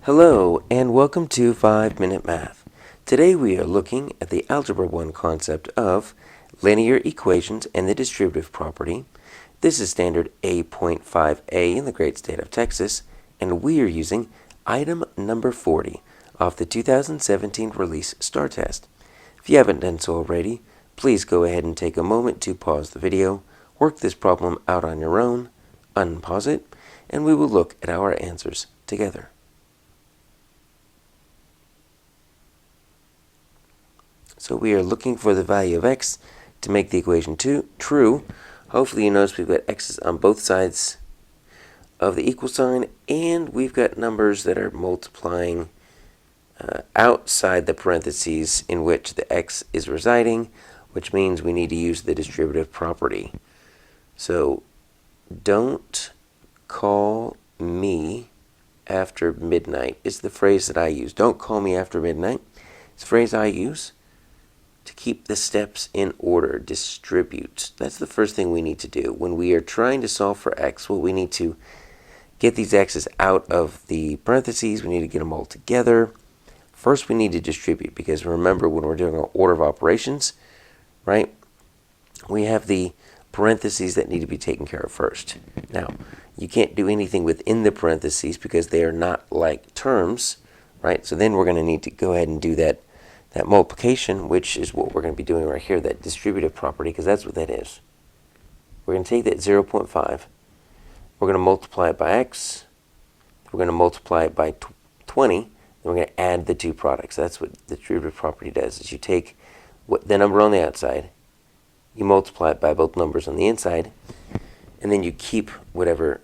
Hello, and welcome to 5-Minute Math. Today we are looking at the Algebra 1 concept of linear equations and the distributive property. This is standard A.5A in the great state of Texas, and we are using item number 40 off the 2017 release STAAR test. If you haven't done so already, please go ahead and take a moment to pause the video, work this problem out on your own, unpause it, and we will look at our answers together. So we are looking for the value of x to make the equation true. Hopefully you notice we've got x's on both sides of the equal sign, and we've got numbers that are multiplying outside the parentheses in which the x is residing, which means we need to use the distributive property. So don't call me after midnight is the phrase that I use. Don't call me after midnight. It's a phrase I use to keep the steps in order. Distribute. That's the first thing we need to do. When we are trying to solve for x, well, we need to get these x's out of the parentheses. We need to get them all together. First, we need to distribute, because remember, when we're doing our order of operations, right, we have the parentheses that need to be taken care of first. Now, you can't do anything within the parentheses because they are not like terms, right? So then we're going to need to go ahead and do that multiplication, which is what we're going to be doing right here, that distributive property, because that's what that is. We're going to take that 0.5, we're going to multiply it by x, we're going to multiply it by 20, and we're going to add the two products. That's what the distributive property does, is you take the number on the outside, you multiply it by both numbers on the inside, and then you keep whatever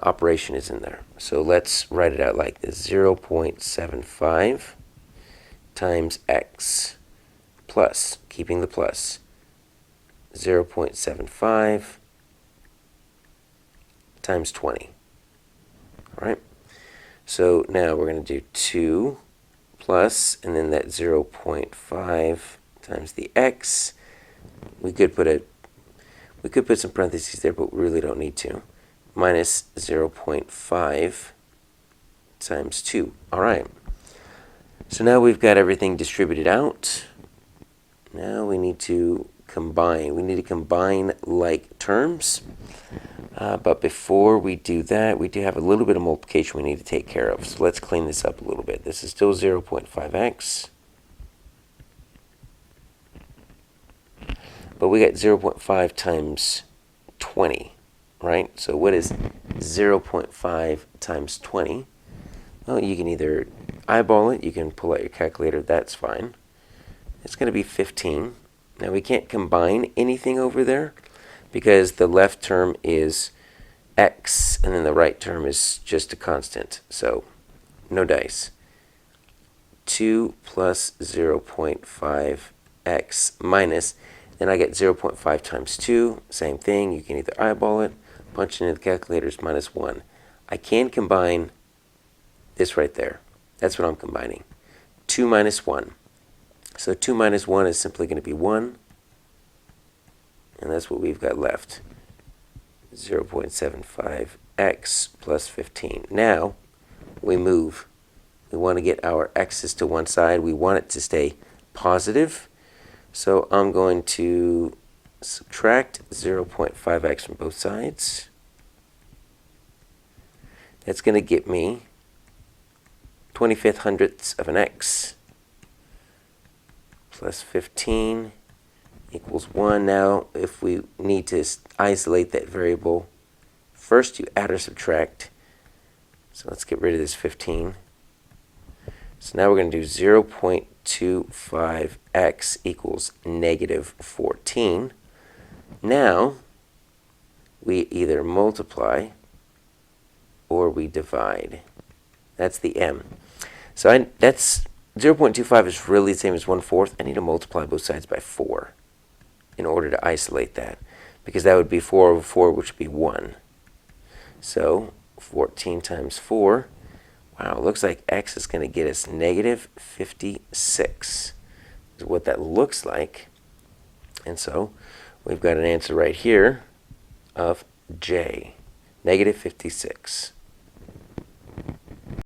operation is in there. So let's write it out like this: 0.75 times x plus, keeping the plus, 0.75 times 20. All right. So now we're going to do 2 plus, and then that 0.5 times the x. We could put some parentheses there, but we really don't need to. Minus 0.5 times 2. All right. So now we've got everything distributed out. Now we need to combine. We need to combine like terms. But before we do that, we do have a little bit of multiplication we need to take care of. So let's clean this up a little bit. This is still 0.5x. But we got 0.5 times 20, right? So what is 0.5 times 20? Well, you can either eyeball it, you can pull out your calculator, that's fine. It's going to be 15. Now we can't combine anything over there because the left term is x and then the right term is just a constant. So no dice. 2 plus 0.5x minus, then I get 0.5 times 2, same thing. You can either eyeball it, punch it into the calculators, minus 1. I can combine this right there. That's what I'm combining. 2 minus 1. So 2 minus 1 is simply going to be 1. And that's what we've got left. 0.75x plus 15. Now we move. We want to get our x's to one side. We want it to stay positive. So I'm going to subtract 0.5x from both sides. That's going to get me 25 hundredths of an x plus 15 equals 1. Now, if we need to isolate that variable, first you add or subtract. So let's get rid of this 15. So now we're going to do 0.25x equals negative 14. Now, we either multiply or we divide. That's the m. So that's 0.25 is really the same as 1/4. I need to multiply both sides by 4 in order to isolate that, because that would be 4 over 4, which would be 1. So 14 times 4. Wow, it looks like x is going to get us negative 56 is what that looks like. And so we've got an answer right here of J, negative 56.